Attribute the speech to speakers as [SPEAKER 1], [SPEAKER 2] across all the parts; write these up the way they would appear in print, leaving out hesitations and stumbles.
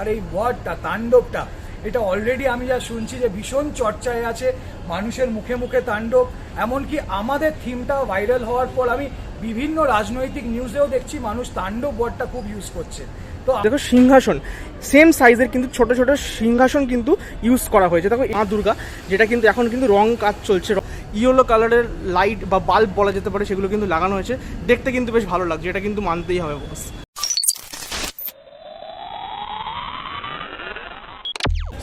[SPEAKER 1] আর এই ওয়ার্ডটা তাণ্ডবটা এটা অলরেডি আমি যা শুনছি যে ভীষণ চর্চায় আছে, মানুষের মুখে মুখে তাণ্ডব। এমনকি আমাদের থিমটা ভাইরাল হওয়ার পর আমি বিভিন্ন রাজনৈতিক নিউজেও দেখছি মানুষ তাণ্ডব ওয়ার্ডটা খুব ইউজ করছে।
[SPEAKER 2] তো দেখো সিংহাসন সেম সাইজের কিন্তু ছোট ছোট সিংহাসন কিন্তু ইউজ করা হয়েছে। দেখো মা দুর্গা, যেটা কিন্তু এখন কিন্তু রং কাজ চলছে, ইয়েলো কালারের লাইট বা বাল্ব বলা যেতে পারে, সেগুলো কিন্তু লাগানো হয়েছে, দেখতে কিন্তু বেশ ভালো লাগছে, এটা কিন্তু মানতেই হবে boss.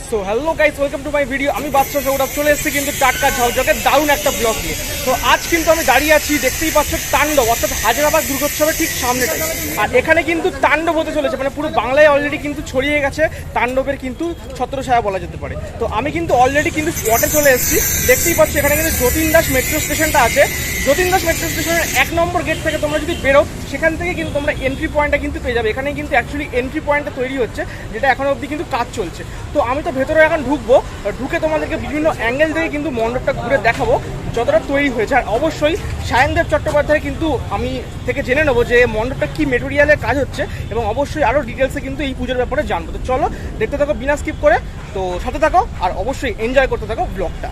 [SPEAKER 2] So hello guys, welcome to my video. আমি বাদশা সৌরভ চলে এসেছি কিন্তু টাটকা ঝলঝকে দারুণ একটা ব্লগ নিয়ে। তো আজ কিন্তু আমি দাঁড়িয়ে আছি, দেখতেই পাচ্ছ, তাণ্ডব অর্থাৎ হায়দ্রাবাদ দুর্গোৎসবের ঠিক সামনেটাই। আর এখানে কিন্তু তাণ্ডব হতে চলেছে, মানে পুরো বাংলায় অলরেডি কিন্তু ছড়িয়ে গেছে তাণ্ডবের কিন্তু ছত্রছায়া বলা যেতে পারে। তো আমি কিন্তু অলরেডি কিন্তু স্পটে চলে এসেছি, দেখতেই পাচ্ছ এখানে কিন্তু যতীন দাস মেট্রো স্টেশনটা আছে। যতীন দাস মেট্রো স্টেশনের 1 নম্বর গেট থেকে তোমরা যদি বেরো, সেখান থেকে কিন্তু তোমরা এন্ট্রি পয়েন্টটা কিন্তু পেয়ে যাবে। এখানে কিন্তু অ্যাকচুয়ালি এন্ট্রি পয়েন্টটা তৈরি হচ্ছে, যেটা এখনো অবধি কিন্তু কাজ চলছে। তো আমি তো ভেতরে এখন ঢুকবো, ঢুকে তোমাদেরকে বিভিন্ন অ্যাঙ্গেল থেকে কিন্তু মণ্ডপটা ঘুরে দেখাবো যতটা তৈরি হয়েছে। আর অবশ্যই সায়নদেব চট্টোপাধ্যায় কিন্তু আমি থেকে জেনে নেবো যে মণ্ডপটা কি মেটেরিয়ালের কাজ হচ্ছে, এবং অবশ্যই আরও ডিটেলসে কিন্তু এই পুজোর ব্যাপারে জানবো। তো চলো দেখতে থাকো বিনা স্কিপ করে, তো সাথে থাকো আর অবশ্যই এনজয় করতে থাকো ব্লগটা।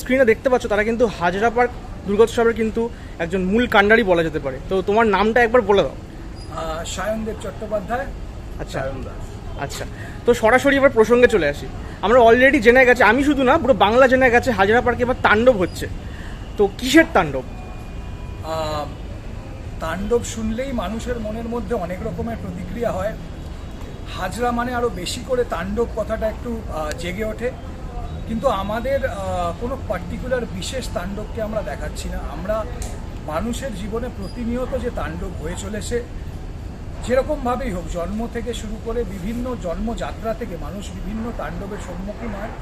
[SPEAKER 2] স্ক্রিনে দেখতে পাচ্ছ তারা কিন্তু হাজরা পার্ক দুর্গোৎসবের কিন্তু একজন মূল কাণ্ডারি বলা যেতে পারে। তো তোমার নামটা একবার বলে দাও।
[SPEAKER 1] সায়নদেব চট্টোপাধ্যায়।
[SPEAKER 2] আচ্ছা আচ্ছা, তো সরাসরি এবার প্রসঙ্গে চলে আসি। আমরা অলরেডি জেনে গেছে, আমি শুধু না পুরো বাংলা জেনে গেছে হাজরা পার্কে এবার তাণ্ডব হচ্ছে। তো কিসের তাণ্ডব?
[SPEAKER 1] তাণ্ডব শুনলেই মানুষের মনের মধ্যে অনেক রকমের প্রতিক্রিয়া হয়। হাজরা মানে আরো বেশি করে তাণ্ডব কথাটা একটু জেগে ওঠে। কিন্তু আমাদের কোনো পার্টিকুলার বিশেষ তাণ্ডবকে আমরা দেখাচ্ছি না। আমরা মানুষের জীবনে প্রতিনিয়ত যে তাণ্ডব হয়ে চলেছে, যেরকমভাবেই হোক, জন্ম থেকে শুরু করে বিভিন্ন জন্মযাত্রা থেকে মানুষ বিভিন্ন তাণ্ডবের সম্মুখীন হয়।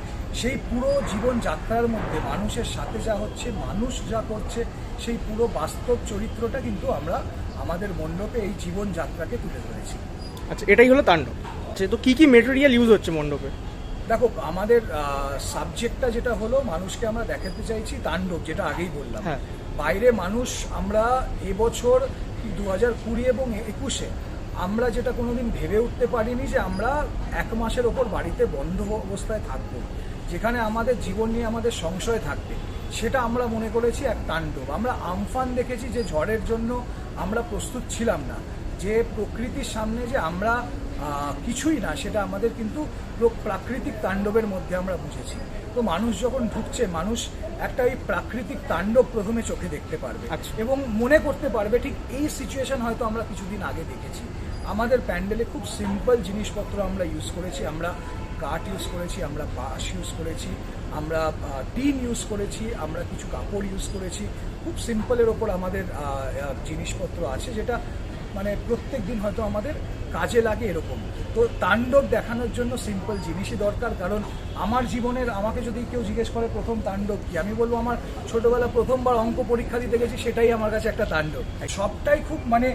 [SPEAKER 1] সেই পুরো জীবনযাত্রার মধ্যে মানুষের সাথে যা হচ্ছে, মানুষ যা করছে, সেই পুরো বাস্তব চরিত্রটা কিন্তু আমরা আমাদের মণ্ডপে এই জীবনযাত্রাকে তুলে ধরেছি।
[SPEAKER 2] আচ্ছা, এটাই হলো তাণ্ডব। তো কি কি মেটেরিয়াল ইউজ হচ্ছে মণ্ডপে?
[SPEAKER 1] দেখো, আমাদের সাবজেক্টটা যেটা হলো, মানুষকে আমরা দেখাতে চাইছি তাণ্ডব, যেটা আগেই বললাম। বাইরে মানুষ, আমরা এবছর 2020 এবং 21-এ আমরা যেটা কোনোদিন ভেবে উঠতে পারিনি যে আমরা 1 মাসের ওপর বাড়িতে বন্ধ অবস্থায় থাকবো, যেখানে আমাদের জীবন নিয়ে আমাদের সংশয় থাকবে, সেটা আমরা মনে করেছি এক তাণ্ডব। আমরা আমফান দেখেছি, যে ঝড়ের জন্য আমরা প্রস্তুত ছিলাম না, যে প্রকৃতির সামনে যে আমরা কিছুই না, সেটা আমাদের কিন্তু প্রাকৃতিক তাণ্ডবের মধ্যে আমরা বুঝেছি। তো মানুষ যখন ঢুকছে, মানুষ একটা এই প্রাকৃতিক তাণ্ডব প্রথমে চোখে দেখতে পারবে এবং মনে করতে পারবে ঠিক এই সিচুয়েশন হয়তো আমরা কিছুদিন আগে দেখেছি। আমাদের প্যান্ডেলে খুব সিম্পল জিনিসপত্র আমরা ইউজ করেছি। আমরা কাঠ ইউজ করেছি, আমরা বাঁশ ইউজ করেছি, আমরা টিন ইউজ করেছি, আমরা কিছু কাপড় ইউজ করেছি। খুব সিম্পলের ওপর আমাদের জিনিসপত্র আছে, যেটা মানে প্রত্যেক দিন হয়তো আমাদের কাজে লাগে এরকম। তো তাণ্ডব দেখানোর জন্য সিম্পল জিনিসই দরকার। কারণ আমার জীবনের, আমাকে যদি কেউ জিজ্ঞেস করে প্রথম তাণ্ডব কি, আমি বলবো আমার ছোটবেলা প্রথমবার অঙ্ক পরীক্ষা দিতে গেছি, সেটাই আমার কাছে একটা তাণ্ডব। সবটাই খুব মানে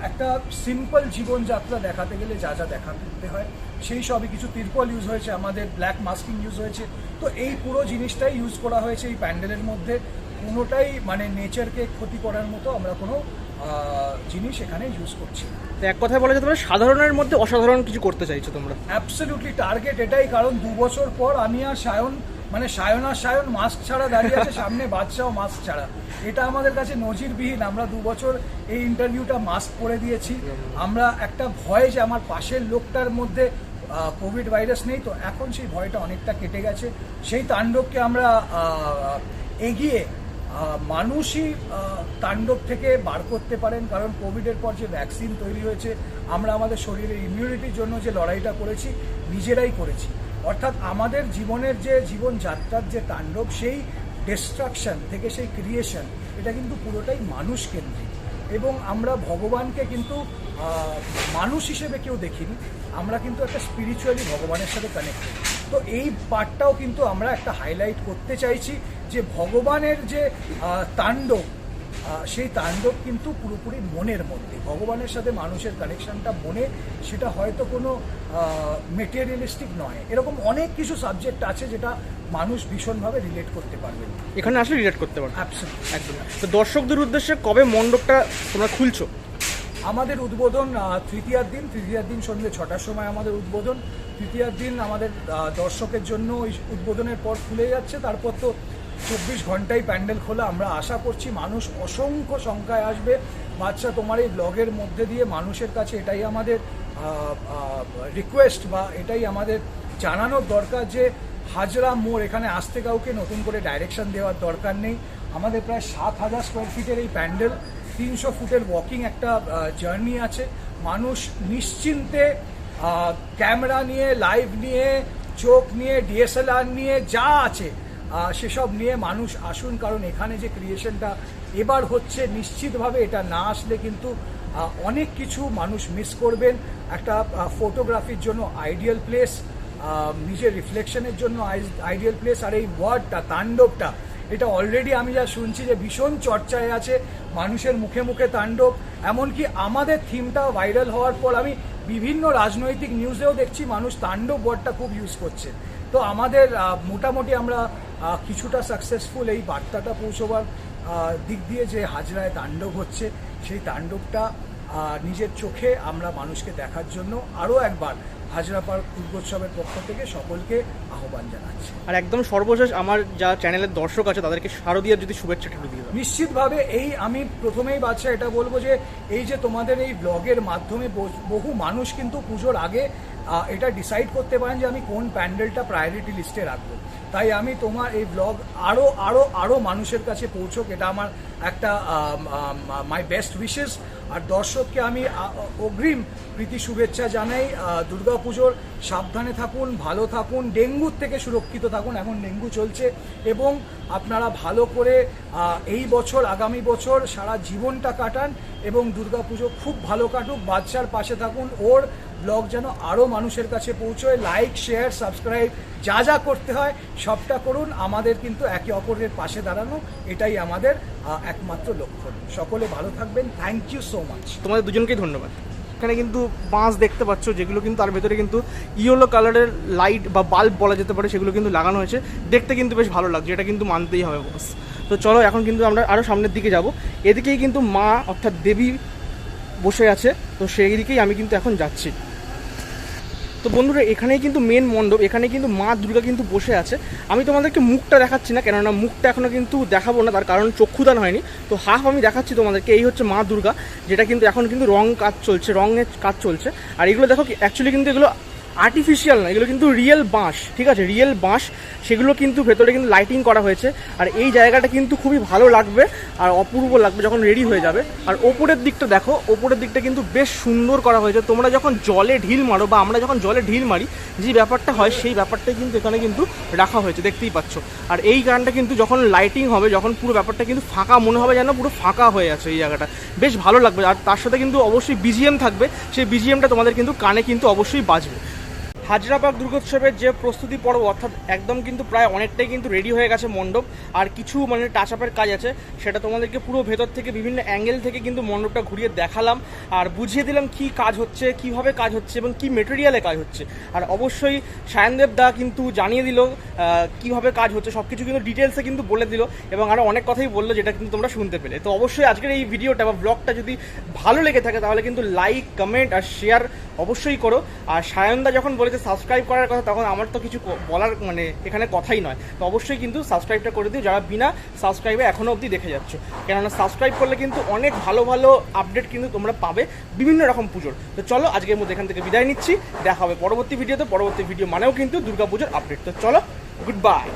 [SPEAKER 1] একটা সিম্পল জীবনযাত্রা দেখাতে গেলে যা যা দেখাতে হয় সেই সবই। কিছু তিরপল ইউজ হয়েছে, আমাদের ব্ল্যাক মাস্কিং ইউজ হয়েছে। তো এই পুরো জিনিসটাই ইউজ করা হয়েছে এই প্যান্ডেলের মধ্যে। কোনোটাই মানে নেচারকে ক্ষতি করার মতো আমরা কোনো জিনিস এখানে ইউজ করছি।
[SPEAKER 2] তো এক কথায় বলা যেতে পারে সাধারণের মধ্যে অসাধারণ কিছু করতে চাইছো তোমরা।
[SPEAKER 1] অ্যাবসলিউটলি টার্গেট এটাই। কারণ 2 বছর পর আমি আর সায়ন, মানে সায়ন আর সায়ন মাস্ক ছাড়া দাঁড়িয়ে আছে, সামনে বাদশাও মাস্ক ছাড়া। এটা আমাদের কাছে নজিরবিহীন। আমরা 2 বছর এই ইন্টারভিউটা মাস্ক করে দিয়েছি। আমরা একটা ভয় যে আমার পাশের লোকটার মধ্যে কোভিড ভাইরাস নেই, তো এখন সেই ভয়টা অনেকটা কেটে গেছে। সেই তাণ্ডবকে আমরা এগিয়ে মানুষই তাণ্ডব থেকে বার করতে পারেন। কারণ কোভিডের পর যে ভ্যাকসিন তৈরি হয়েছে, আমরা আমাদের শরীরের ইমিউনিটির জন্য যে লড়াইটা করেছি, নিজেরাই করেছি। অর্থাৎ আমাদের জীবনের যে জীবনযাত্রার যে তাণ্ডব, সেই ডিস্ট্রাকশন থেকে সেই ক্রিয়েশন, এটা কিন্তু পুরোটাই মানুষ কেন্দ্রিক। এবং আমরা ভগবানকে কিন্তু মানুষ হিসেবে কেউ দেখিনি, আমরা কিন্তু একটা স্পিরিচুয়ালি ভগবানের সাথে কানেক্টেড। তো এই পার্টটাও কিন্তু আমরা একটা হাইলাইট করতে চাইছি, যে ভগবানের যে তাণ্ডব, সেই তাণ্ডব কিন্তু পুরোপুরি মনের মধ্যে। ভগবানের সাথে মানুষের কানেকশনটা মনে, সেটা হয়তো কোনো মেটেরিয়ালিস্টিক নয়। এরকম অনেক কিছু সাবজেক্ট আছে যেটা মানুষ ভীষণভাবে রিলেট করতে পারবেন,
[SPEAKER 2] এখানে আসলে রিলেট করতে পারবেন।
[SPEAKER 1] অ্যাবসলিউটলি,
[SPEAKER 2] একদম। তো দর্শকদের উদ্দেশ্যে কবে মণ্ডপটা তোমরা খুলছো?
[SPEAKER 1] আমাদের উদ্বোধন তৃতীয়ার দিন সন্ধ্যে 6টার সময় আমাদের উদ্বোধন। তৃতীয়ার দিন আমাদের দর্শকের জন্য ওই উদ্বোধনের পর খুলে যাচ্ছে, তারপর তো 24 ঘন্টাই প্যান্ডেল খোলা। আমরা আশা করছি মানুষ অসংখ্য সংখ্যায় আসবে। বাচ্চা, তোমার এই ব্লগের মধ্যে দিয়ে মানুষের কাছে এটাই আমাদের রিকোয়েস্ট বা এটাই আমাদের জানানোর দরকার যে হাজরা মোড়, এখানে আসতে কাউকে নতুন করে ডাইরেকশন দেওয়ার দরকার নেই। আমাদের প্রায় 7,000 স্কোয়ার ফিটের এই প্যান্ডেল, 300 ফুটের ওয়াকিং একটা জার্নি আছে। মানুষ নিশ্চিন্তে ক্যামেরা নিয়ে, লাইভ নিয়ে, চোখ নিয়ে, ডিএসএলআর নিয়ে, যা আছে সেসব নিয়ে মানুষ আসুন, কারণ এখানে যে ক্রিয়েশনটা এবার হচ্ছে, নিশ্চিতভাবে এটা না আসলে কিন্তু অনেক কিছু মানুষ মিস করবেন। একটা ফটোগ্রাফির জন্য আইডিয়াল প্লেস, নিজের রিফ্লেকশনের জন্য আইডিয়াল প্লেস। আর এই ওয়ার্ডটা, তাণ্ডবটা, এটা অলরেডি আমি যা শুনছি যে ভীষণ চর্চায় আছে, মানুষের মুখে মুখে তাণ্ডব। এমনকি আমাদের থিমটা ভাইরাল হওয়ার পর আমি বিভিন্ন রাজনৈতিক নিউজেও দেখছি মানুষ তাণ্ডব ওয়ার্ডটা খুব ইউজ করছে। তো আমাদের মোটামুটি আমরা কিছুটা সাকসেসফুল এই বার্তাটা পৌঁছবার দিক দিয়ে, যে হাজরায় তাণ্ডব হচ্ছে, সেই তাণ্ডবটা নিজের চোখে আমরা মানুষকে দেখার জন্য আরও একবার হাজরা পার্ক দুর্গোৎসবের পক্ষ থেকে সকলকে আহ্বান জানাচ্ছি।
[SPEAKER 2] আর একদম সর্বশেষ আমার যা চ্যানেলের দর্শক আছে তাদেরকে শারদীয়ার যদি শুভেচ্ছাটা দিয়ে দাও।
[SPEAKER 1] নিশ্চিতভাবে আমি প্রথমেই বাচ্চা এটা বলবো যে এই যে তোমাদের এই ব্লগের মাধ্যমে বহু মানুষ কিন্তু পুজোর আগে এটা ডিসাইড করতে পারেন যে আমি কোন প্যান্ডেলটা প্রায়োরিটি লিস্টে রাখবো। তাই আমি তোমার এই ব্লগ আরও মানুষের কাছে পৌঁছোক, এটা আমার একটা মাই বেস্ট উইশেস। আর দর্শককে আমি অগ্রিম প্রীতি শুভেচ্ছা জানাই। দুর্গাপুজোর সাবধানে থাকুন, ভালো থাকুন, ডেঙ্গুর থেকে সুরক্ষিত থাকুন, এখন ডেঙ্গু চলছে, এবং আপনারা ভালো করে এই বছর, আগামী বছর সারা জীবনটা কাটান এবং দুর্গাপুজো খুব ভালো কাটুক। বাচ্চার পাশে থাকুন, ওর ব্লগ যেন আরও মানুষের কাছে পৌঁছয়। লাইক, শেয়ার, সাবস্ক্রাইব যা যা করতে হয় সবটা করুন। আমাদের কিন্তু একে অপরের পাশে দাঁড়ানো, এটাই আমাদের একমাত্র লক্ষ্য। সকলে ভালো থাকবেন। Thank you so much.
[SPEAKER 2] তোমাদের দুজনকেই ধন্যবাদ। এখানে কিন্তু বাঁশ দেখতে পাচ্ছ, যেগুলো কিন্তু তার ভেতরে কিন্তু ইয়েলো কালারের লাইট বা বাল্ব বলা যেতে পারে, সেগুলো কিন্তু লাগানো হয়েছে। দেখতে কিন্তু বেশ ভালো লাগছে, এটা কিন্তু মানতেই হবে বস। তো চলো এখন কিন্তু আমরা আরও সামনের দিকে যাব। এদিকেই কিন্তু মা অর্থাৎ দেবী বসে আছে, তো সেই দিকেই আমি কিন্তু এখন যাচ্ছি। তো বন্ধুরা, এখানেই কিন্তু মেন মণ্ডপ, এখানে কিন্তু মা দুর্গা কিন্তু বসে আছে। আমি তোমাদেরকে মুখটা দেখাচ্ছি না, কেননা মুখটা এখনও কিন্তু দেখাবো না, তার কারণ চক্ষুদান হয়নি। তো হাফ আমি দেখাচ্ছি তোমাদেরকে। এই হচ্ছে মা দুর্গা, যেটা কিন্তু এখন কিন্তু রঙের কাজ চলছে। আর এগুলো দেখো, অ্যাকচুয়ালি কিন্তু এগুলো আর্টিফিশিয়াল না, এগুলো কিন্তু রিয়েল বাঁশ, ঠিক আছে, রিয়েল বাঁশ। সেগুলো কিন্তু ভেতরে কিন্তু লাইটিং করা হয়েছে। আর এই জায়গাটা কিন্তু খুবই ভালো লাগবে আর অপূর্ব লাগবে যখন রেডি হয়ে যাবে। আর ওপরের দিকটা দেখো, ওপরের দিকটা কিন্তু বেশ সুন্দর করা হয়েছে। তোমরা যখন জলে ঢিল মারো বা আমরা যখন জলে ঢিল মারি, যে ব্যাপারটা হয় সেই ব্যাপারটাই কিন্তু এখানে কিন্তু রাখা হয়েছে, দেখতেই পাচ্ছ। আর এই গানটা কিন্তু যখন লাইটিং হবে, যখন পুরো ব্যাপারটা কিন্তু ফাঁকা মনে হবে, যেন পুরো ফাঁকা হয়ে আছে এই জায়গাটা, বেশ ভালো লাগবে। আর তার সাথে কিন্তু অবশ্যই বিজিএম থাকবে, সেই বিজিএমটা তোমাদের কিন্তু কানে কিন্তু অবশ্যই বাজবে। হাজরা পার্ক দুর্গোৎসবের যে প্রস্তুতি পর্ব, অর্থাৎ একদম কিন্তু প্রায় অনেকটাই কিন্তু রেডি হয়ে গেছে মণ্ডপ। আর কিছু মানে টাচ আপের কাজ আছে, সেটা তোমাদেরকে পুরো ভেতর থেকে বিভিন্ন অ্যাঙ্গেল থেকে কিন্তু মণ্ডপটা ঘুরিয়ে দেখালাম আর বুঝিয়ে দিলাম কি কাজ হচ্ছে, কিভাবে কাজ হচ্ছে এবং কি মেটেরিয়ালে কাজ হচ্ছে। আর অবশ্যই সায়নদেব দা কিন্তু জানিয়ে দিল কিভাবে কাজ হচ্ছে, সব কিছু কিন্তু ডিটেলসে কিন্তু বলে দিল এবং আরও অনেক কথাই বললো, যেটা কিন্তু তোমরা শুনতে পেলে। তো অবশ্যই আজকের এই ভিডিওটা বা ব্লগটা যদি ভালো লেগে থাকে তাহলে কিন্তু লাইক, কমেন্ট আর শেয়ার অবশ্যই করো। আর সায়নদা যখন বলেছে সাবস্ক্রাইব করার কথা, তখন আমার তো কিছু বলার মানে এখানে কথাই নয়। তো অবশ্যই কিন্তু সাবস্ক্রাইবটা করে দিও যারা বিনা সাবস্ক্রাইবে এখনও অবধি দেখে যাচ্ছ, কেননা সাবস্ক্রাইব করলে কিন্তু অনেক ভালো ভালো আপডেট কিন্তু তোমরা পাবে বিভিন্ন রকম পুজোর। তো চলো আজকের মধ্যে এখান থেকে বিদায় নিচ্ছি, দেখা হবে পরবর্তী ভিডিওতে। পরবর্তী ভিডিও মানেও কিন্তু দুর্গাপুজোর আপডেট। তো চলো, গুড বাই।